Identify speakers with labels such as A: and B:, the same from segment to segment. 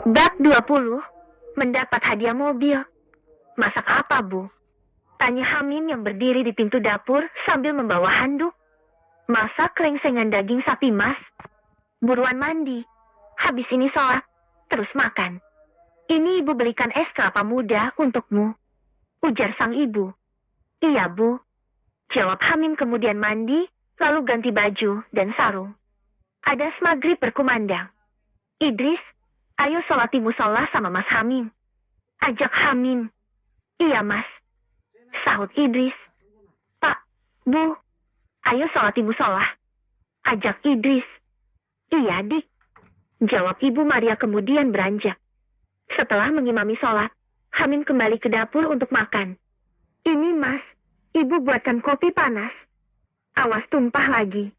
A: Bab 20. Mendapat hadiah mobil. Masak apa, Bu? Tanya Hamim yang berdiri di pintu dapur sambil membawa handuk. Masak rengsengan daging sapi, Mas. Buruan mandi. Habis ini sholat, terus makan. Ini Ibu belikan es kelapa muda untukmu. Ujar sang ibu. Iya, Bu. Jawab Hamim kemudian mandi, lalu ganti baju dan sarung. Ada maghrib berkumandang. Idris, ayo sholat di musola sama Mas Hamim. Ajak Hamim. Iya, Mas. Sahut Idris. Pak, Bu, ayo sholat di musola. Ajak Idris. Iya, Dik. Jawab Ibu Maria kemudian beranjak. Setelah mengimami sholat, Hamim kembali ke dapur untuk makan. Ini, Mas, Ibu buatkan kopi panas. Awas tumpah lagi.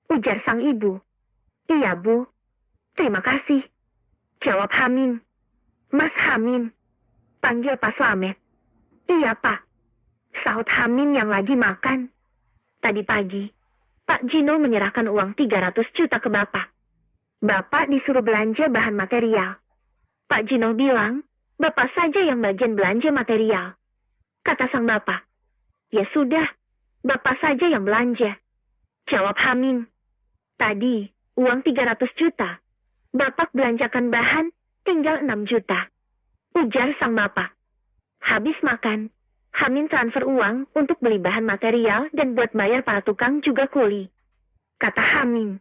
A: Ujar sang ibu. Iya, Bu. Terima kasih. Jawab Hamim. Mas Hamim. Panggil Pak Slamet. Iya, Pak. Sahut Hamim yang lagi makan. Tadi pagi, Pak Jino menyerahkan uang 300 juta ke Bapak. Bapak disuruh belanja bahan material. Pak Jino bilang, Bapak saja yang bagian belanja material. Kata sang Bapak. Ya sudah, Bapak saja yang belanja. Jawab Hamim. Tadi, uang 300 juta. Bapak belanjakan bahan, tinggal 6 juta. Ujar sang Bapak. Habis makan, Hamim transfer uang untuk beli bahan material dan buat bayar para tukang juga kuli. Kata Hamim.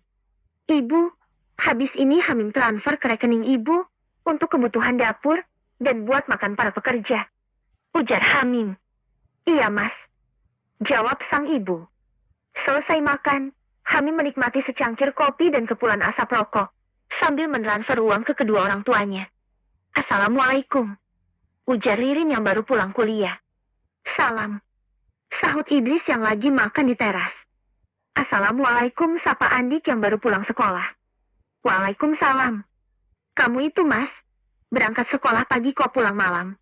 A: Ibu, habis ini Hamim transfer ke rekening Ibu untuk kebutuhan dapur dan buat makan para pekerja. Ujar Hamim. Iya, Mas. Jawab sang ibu. Selesai makan, Hamim menikmati secangkir kopi dan kepulan asap rokok, sambil mentransfer uang ke kedua orang tuanya. Assalamualaikum. Ujar Ririn yang baru pulang kuliah. Salam. Sahut Idris yang lagi makan di teras. Assalamualaikum, sapa Andik yang baru pulang sekolah. Waalaikumsalam. Kamu itu, Mas, berangkat sekolah pagi kok pulang malam.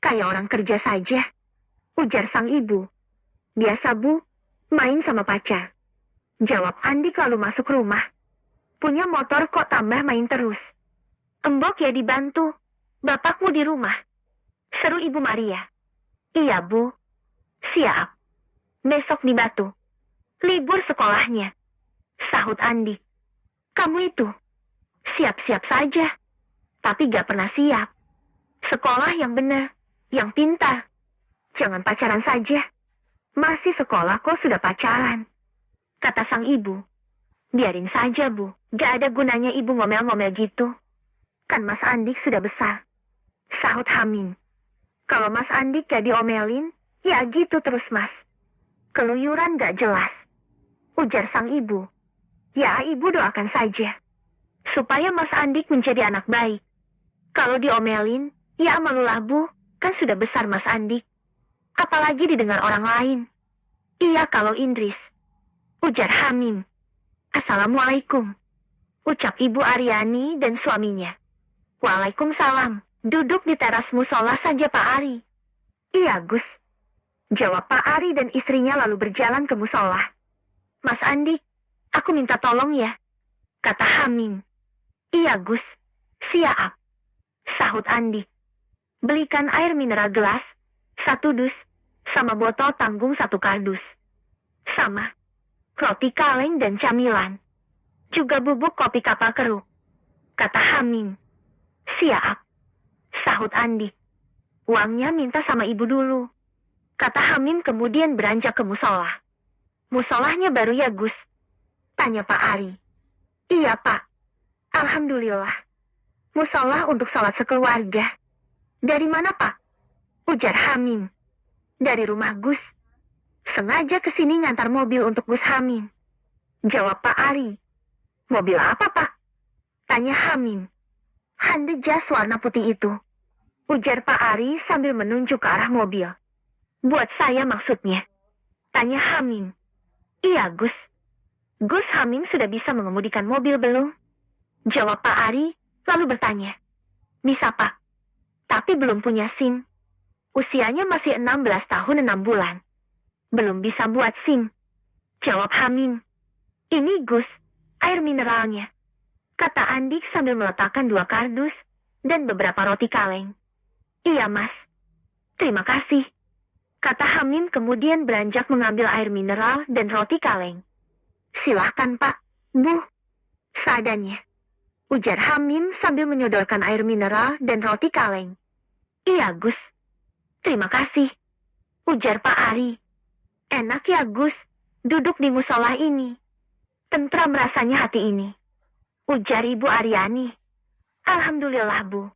A: Kayak orang kerja saja. Ujar sang ibu. Biasa, Bu, main sama pacar. Jawab Andik lalu masuk rumah. Punya motor kok tambah main terus. Embok ya dibantu. Bapakmu di rumah. Seru Ibu Maria. Iya, Bu. Siap. Besok di Batu. Libur sekolahnya. Sahut Andik. Kamu itu siap-siap saja. Tapi gak pernah siap. Sekolah yang benar, yang pintar. Jangan pacaran saja. Masih sekolah kok sudah pacaran. Kata sang ibu. Biarin saja, Bu. Gak ada gunanya ibu ngomel-ngomel gitu. Kan Mas Andik sudah besar. Sahut Hamim. Kalau Mas Andik gak diomelin, ya gitu terus, Mas. Keluyuran gak jelas. Ujar sang ibu. Ya, ibu doakan saja. Supaya Mas Andik menjadi anak baik. Kalau diomelin, ya malulah, Bu. Kan sudah besar Mas Andik. Apalagi didengar orang lain. Iya kalau Indris. Ujar Hamim. Assalamualaikum. Ucap Ibu Aryani dan suaminya. Waalaikumsalam. Duduk di teras musola saja Pak Ari. Iya, Gus. Jawab Pak Ari dan istrinya lalu berjalan ke musola. Mas Andik, aku minta tolong ya. Kata Hamim. Iya, Gus. Siap. Sahut Andik. Belikan air mineral gelas, 1 dus, sama botol tanggung 1 kardus. Sama roti kaleng dan camilan. Juga bubuk kopi kapal keruk. Kata Hamim. Siap. Sahut Andik. Uangnya minta sama ibu dulu. Kata Hamim kemudian beranjak ke musola. Musolahnya baru ya, Gus? Tanya Pak Ari. Iya, Pak. Alhamdulillah. Musola untuk sholat sekeluarga. Dari mana, Pak? Ujar Hamim. Dari rumah Gus. Sengaja kesini ngantar mobil untuk Gus Hamim. Jawab Pak Ari. Mobil apa, Pak? Tanya Hamim. Hyundai Jazz warna putih itu. Ujar Pak Ari sambil menunjuk ke arah mobil. Buat saya maksudnya. Tanya Hamim. Iya, Gus. Gus Hamim sudah bisa mengemudikan mobil belum? Jawab Pak Ari, lalu bertanya. Bisa, Pak. Tapi belum punya SIM. Usianya masih 16 tahun 6 bulan. Belum bisa buat SIM. Jawab Hamim. Ini, Gus, air mineralnya. kata Andik sambil meletakkan 2 kardus dan beberapa roti kaleng. Iya, Mas. Terima kasih. Kata Hamim kemudian beranjak mengambil air mineral dan roti kaleng. Silahkan, Pak. Bu. Seadanya. Ujar Hamim sambil menyodorkan air mineral dan roti kaleng. Iya, Gus. Terima kasih. Ujar Pak Ari. Enak ya, Gus. Duduk di musola ini. Tentram rasanya hati ini. Ujar Ibu Aryani. Alhamdulillah, Bu.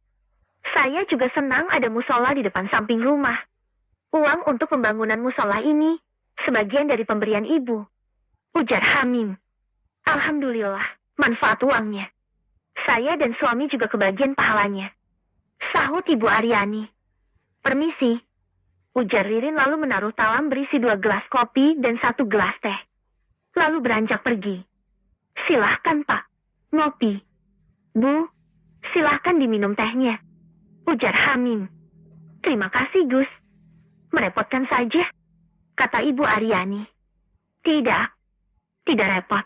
A: Saya juga senang ada musola di depan samping rumah. Uang untuk pembangunan musola ini sebagian dari pemberian Ibu. Ujar Hamim. Alhamdulillah, manfaat uangnya. Saya dan suami juga kebagian pahalanya. Sahut Ibu Aryani. Permisi. Ujar Ririn lalu menaruh talam berisi 2 gelas kopi dan 1 gelas teh. Lalu beranjak pergi. Silahkan, Pak. Ngopi. Bu, silahkan diminum tehnya. Ujar Hamim. Terima kasih, Gus. Merepotkan saja, kata Ibu Aryani. Tidak repot.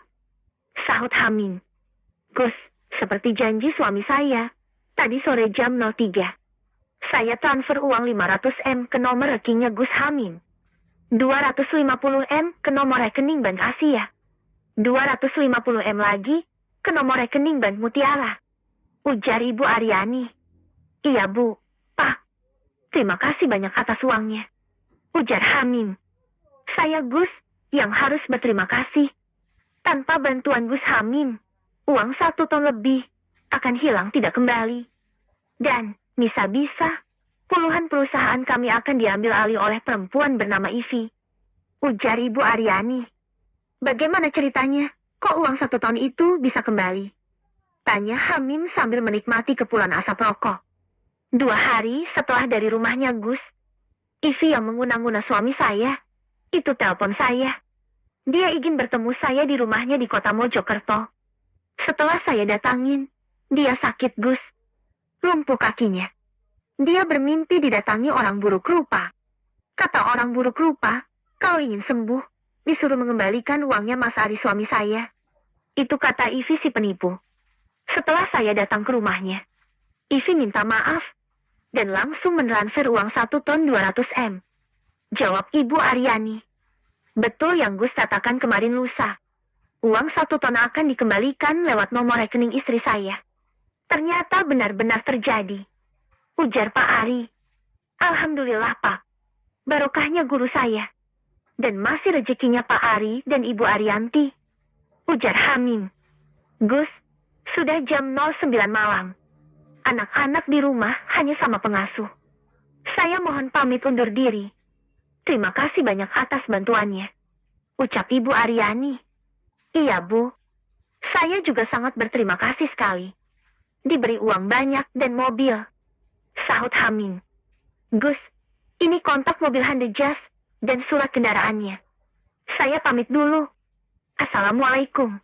A: Sahut Hamim. Gus, seperti janji suami saya, tadi sore jam 03. Saya transfer uang 500 M ke nomor rekeningnya Gus Hamim. 250 M ke nomor rekening Bank Asia. 250 M lagi ke nomor rekening Bank Mutiara. Ujar Ibu Aryani. Iya, Bu. Pak. Terima kasih banyak atas uangnya. Ujar Hamim. Saya Gus yang harus berterima kasih. Tanpa bantuan Gus Hamim, uang 1 ton lebih akan hilang tidak kembali. Dan bisa-bisa puluhan perusahaan kami akan diambil alih oleh perempuan bernama Ivi. Ujar Ibu Aryani. Bagaimana ceritanya? Kok uang 1 ton itu bisa kembali? Tanya Hamim sambil menikmati kepulan asap rokok. 2 hari setelah dari rumahnya Gus, Ivi yang menguna-nguna suami saya, itu telepon saya. Dia ingin bertemu saya di rumahnya di kota Mojokerto. Setelah saya datangin, dia sakit Gus. Lumpuh kakinya. Dia bermimpi didatangi orang buruk rupa. Kata orang buruk rupa, kalau ingin sembuh, disuruh mengembalikan uangnya Mas Ari suami saya. Itu kata Ivi si penipu. Setelah saya datang ke rumahnya, Ivi minta maaf dan langsung mentransfer uang 1 ton 200 M. Jawab Ibu Aryani. Betul yang Gus katakan kemarin lusa. Uang 1 ton akan dikembalikan lewat nomor rekening istri saya. Ternyata benar-benar terjadi. Ujar Pak Ari. Alhamdulillah, Pak. Barokahnya guru saya. Dan masih rezekinya Pak Ari dan Ibu Arianti. Ujar Hamim. Gus, sudah jam 09 malam. Anak-anak di rumah hanya sama pengasuh. Saya mohon pamit undur diri. Terima kasih banyak atas bantuannya. Ucap Ibu Aryani. Iya, Bu. Saya juga sangat berterima kasih sekali. Diberi uang banyak dan mobil. Sahut Hamim. Gus, ini kontak mobil Honda Jazz dan surat kendaraannya. Saya pamit dulu. Assalamualaikum.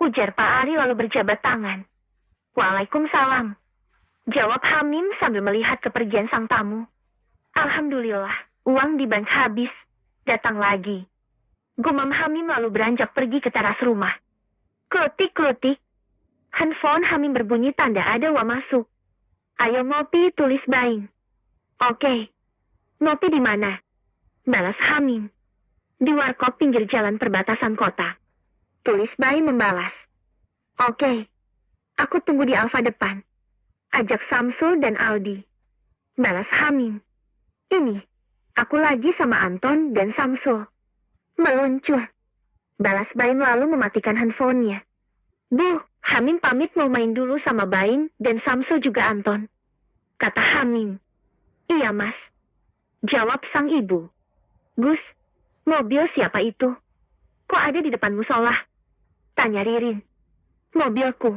A: Ujar Pak Ari lalu berjabat tangan. Waalaikumsalam. Jawab Hamim sambil melihat kepergian sang tamu. Alhamdulillah, uang di bank habis. Datang lagi. Gumam Hamim lalu beranjak pergi ke teras rumah. Klutik-klutik. Handphone Hamim berbunyi tanda ada uang masuk. Ayo ngopi, tulis Baim. Oke. Ngopi di mana? Balas Hamim. Di warkop pinggir jalan perbatasan kota. Tulis Baim membalas. Oke. Aku tunggu di Alfa depan. Ajak Samsul dan Aldi. Balas Hamim. Ini, aku lagi sama Anton dan Samsul. Meluncur. Balas Baim lalu mematikan handphonenya. Bu, Hamim pamit mau main dulu sama Baim dan Samsul juga Anton. Kata Hamim. Iya, Mas. Jawab sang ibu. Gus, mobil siapa itu? Kok ada di depan musola? Tanya Ririn. Mobilku.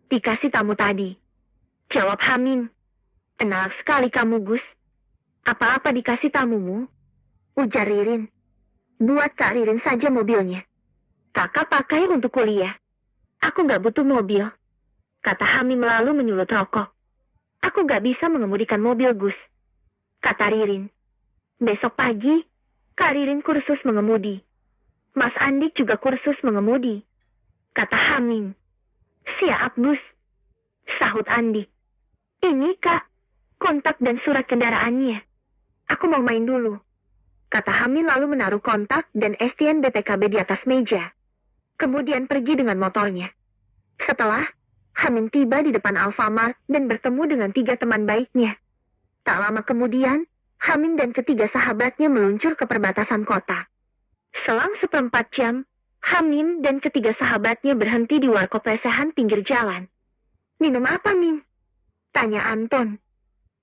A: Dikasih tamu tadi. Jawab Hamim. Enak sekali kamu, Gus. Apa-apa dikasih tamumu? Ujar Ririn. Buat Kak Ririn saja mobilnya. Kakak pakai untuk kuliah. Aku gak butuh mobil. Kata Hamim lalu menyulut rokok. Aku gak bisa mengemudikan mobil, Gus. Kata Ririn. Besok pagi, Kak Ririn kursus mengemudi. Mas Andik juga kursus mengemudi. Kata Hamim. Siap, Bus. Sahut Andi. Ini, Kak, kontak dan surat kendaraannya. Aku mau main dulu. Kata Hamin lalu menaruh kontak dan STN BPKB di atas meja. Kemudian pergi dengan motornya. Setelah, Hamin tiba di depan Alfamart dan bertemu dengan 3 teman baiknya. Tak lama kemudian, Hamin dan ketiga sahabatnya meluncur ke perbatasan kota. Selang 1/4 jam, Hamin dan ketiga sahabatnya berhenti di warkop lesehan pinggir jalan. Minum apa, Min? Tanya Anton.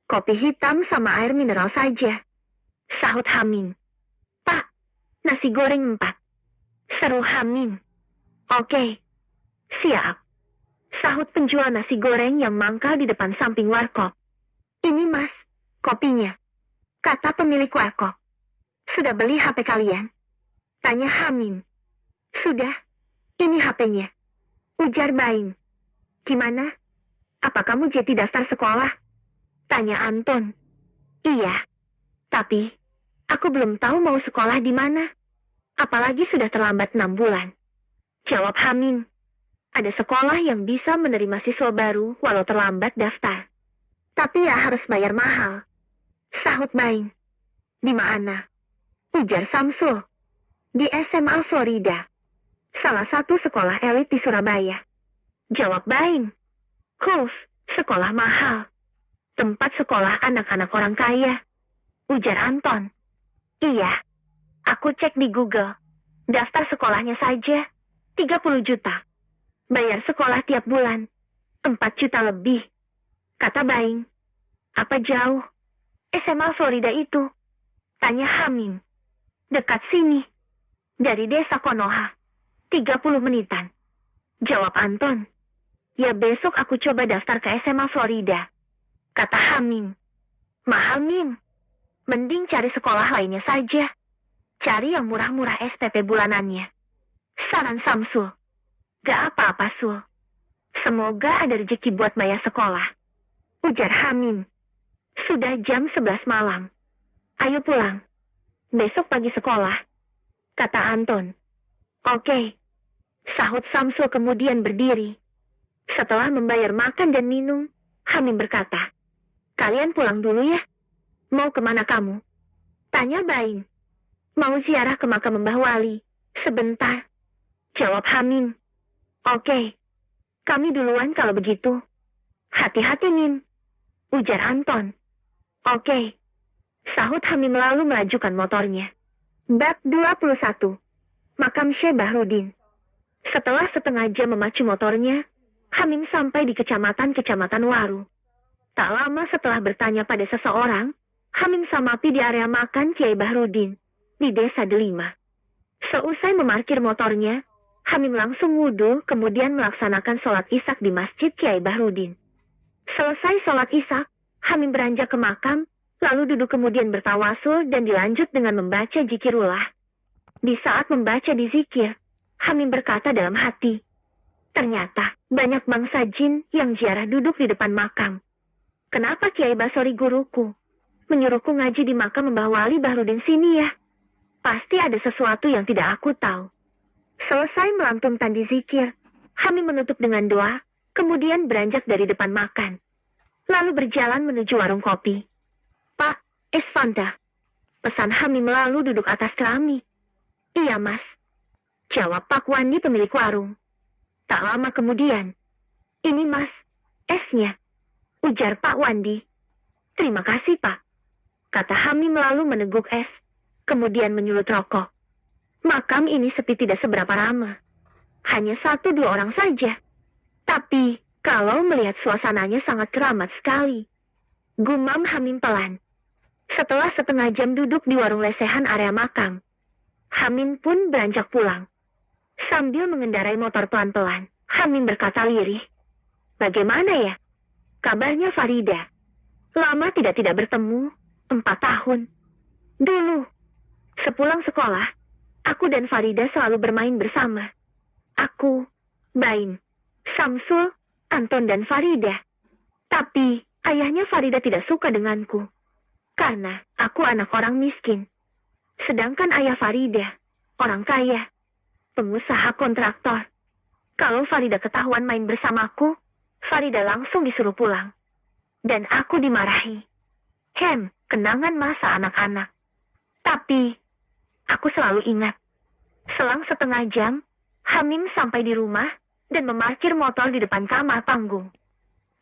A: Kopi hitam sama air mineral saja. Sahut Hamin. Pak, nasi goreng 4. Seru Hamin. Oke. Siap. Sahut penjual nasi goreng yang mangkal di depan samping warkop. Ini Mas, kopinya. Kata pemilik warkop. Sudah beli HP kalian? Tanya Hamin. Sudah. Ini HP-nya. Ujar Baim. Gimana? Apa kamu jadi daftar sekolah? Tanya Anton. Iya. Tapi, aku belum tahu mau sekolah di mana. Apalagi sudah terlambat 6 bulan. Jawab Hamin. Ada sekolah yang bisa menerima siswa baru walau terlambat daftar. Tapi ya harus bayar mahal. Sahut Baim. Di mana? Ujar Samsul. Di SMA Florida. Salah satu sekolah elit di Surabaya. Jawab Baim. Sekolah mahal. Tempat sekolah anak-anak orang kaya. Ujar Anton. Iya. Aku cek di Google. Daftar sekolahnya saja 30 juta. Bayar sekolah tiap bulan 4 juta lebih. Kata Baim. Apa jauh? SMA Florida itu? Tanya Hamin. Dekat sini. Dari desa Konoha. 30 menitan. Jawab Anton. Ya besok aku coba daftar ke SMA Florida. Kata Hamin. Mahal, Min. Mending cari sekolah lainnya saja. Cari yang murah-murah SPP bulanannya. Saran Samsul. Gak apa-apa, Sul. Semoga ada rezeki buat bayar sekolah. Ujar Hamin. Sudah jam 11 malam. Ayo pulang. Besok pagi sekolah. Kata Anton. Oke. Sahut Samsul kemudian berdiri. Setelah membayar makan dan minum, Hamin berkata, kalian pulang dulu ya. Mau kemana kamu? Tanya Baim. Mau ziarah ke makam Mbah Wali. Sebentar. Jawab Hamin. Oke. Kami duluan kalau begitu. Hati-hati, Min. Ujar Anton. Oke. Sahut Hamin lalu melajukan motornya. Bab 21. Makam Syekh Bahrudin. Setelah setengah jam memacu motornya, Hamin sampai di kecamatan Waru. Tak lama setelah bertanya pada seseorang, Hamin samapi di area makan Kiai Bahrudin, di desa Delima. Seusai memarkir motornya, Hamin langsung wudhu kemudian melaksanakan sholat Isyak di masjid Kiai Bahrudin. Selesai sholat Isyak, Hamin beranjak ke makam, lalu duduk kemudian bertawasul dan dilanjut dengan membaca zikirullah. Di saat membaca di zikir, Hamin berkata dalam hati, ternyata banyak bangsa jin yang ziarah duduk di depan makam. Kenapa Kiai Basori guruku menyuruhku ngaji di makam Mbah Wali Bahrudin sini ya? Pasti ada sesuatu yang tidak aku tahu. Selesai melantunkan di zikir, Hamin menutup dengan doa, kemudian beranjak dari depan makan. Lalu berjalan menuju warung kopi. Pak, es Fanta. Pesan Hamin lalu duduk atas keramik. Iya, Mas. Jawab Pak Wandi pemilik warung. Tak lama kemudian, ini Mas, esnya. Ujar Pak Wandi. Terima kasih, Pak. Kata Hamin lalu meneguk es, kemudian menyulut rokok. Makam ini sepi tidak seberapa ramah. Hanya 1-2 orang saja. Tapi, kalau melihat suasananya sangat keramat sekali. Gumam Hamin pelan. Setelah setengah jam duduk di warung lesehan area makam, Hamin pun beranjak pulang. Sambil mengendarai motor pelan-pelan, Hamin berkata lirih. Bagaimana ya? Kabarnya Farida. Lama tidak bertemu, 4 tahun. Dulu, sepulang sekolah, aku dan Farida selalu bermain bersama. Aku, Baim, Samsul, Anton dan Farida. Tapi, ayahnya Farida tidak suka denganku. Karena aku anak orang miskin. Sedangkan ayah Farida, orang kaya, pengusaha kontraktor. Kalau Farida ketahuan main bersamaku, Farida langsung disuruh pulang. Dan aku dimarahi. Kenangan masa anak-anak. Tapi, aku selalu ingat. Selang setengah jam, Hamim sampai di rumah dan memarkir motor di depan kamar panggung.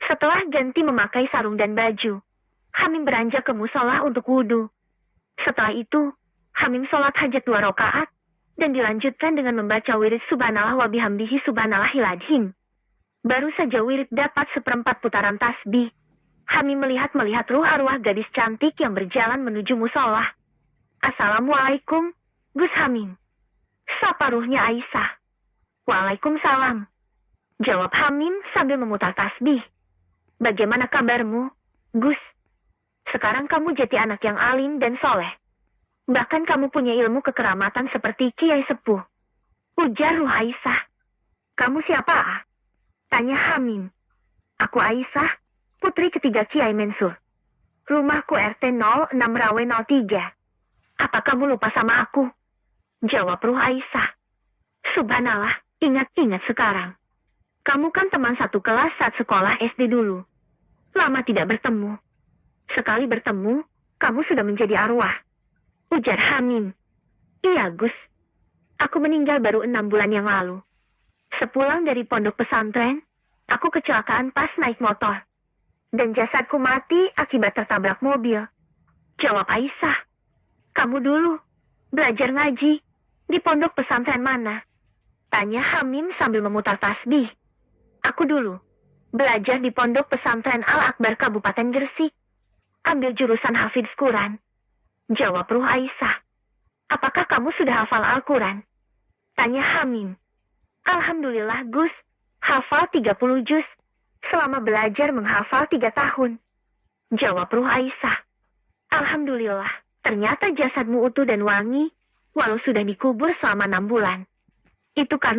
A: Setelah ganti memakai sarung dan baju, Hamim beranjak ke musola untuk wudhu. Setelah itu, Hamim sholat hajat 2 rakaat dan dilanjutkan dengan membaca wirid subhanallah wa bihamdihi subhanallahil adzim. Baru saja wirid dapat 1/4 putaran tasbih, Hamim melihat ruh arwah gadis cantik yang berjalan menuju musola. Assalamualaikum, Gus Hamim. Sapa ruhnya Aisyah. Waalaikumsalam. Jawab Hamim sambil memutar tasbih. Bagaimana kabarmu, Gus? Sekarang kamu jadi anak yang alim dan soleh. Bahkan kamu punya ilmu kekeramatan seperti Kiai Sepuh. Ujar ruh Aisyah. Kamu siapa? Tanya Hamim. Aku Aisyah, putri ketiga Kiai Mensur. Rumahku RT 06 Rawe 03. Apa kamu lupa sama aku? Jawab ruh Aisyah. Subhanallah, ingat sekarang. Kamu kan teman satu kelas saat sekolah SD dulu. Lama tidak bertemu. Sekali bertemu, kamu sudah menjadi arwah. Ujar Hamim. Iya Gus. Aku meninggal baru 6 bulan yang lalu. Sepulang dari pondok pesantren, aku kecelakaan pas naik motor. Dan jasadku mati akibat tertabrak mobil. Jawab Aisyah. Kamu dulu belajar ngaji di pondok pesantren mana? Tanya Hamim sambil memutar tasbih. Aku dulu belajar di pondok pesantren Al-Akbar Kabupaten Gresik. Ambil jurusan Hafidz Quran. Jawab ruh Aisyah. Apakah kamu sudah hafal Al-Quran? Tanya Hamim. Alhamdulillah Gus, hafal 30 juz. Selama belajar menghafal 3 tahun. Jawab ruh Aisyah. Alhamdulillah, ternyata jasadmu utuh dan wangi, walau sudah dikubur selama 6 bulan. Itu karena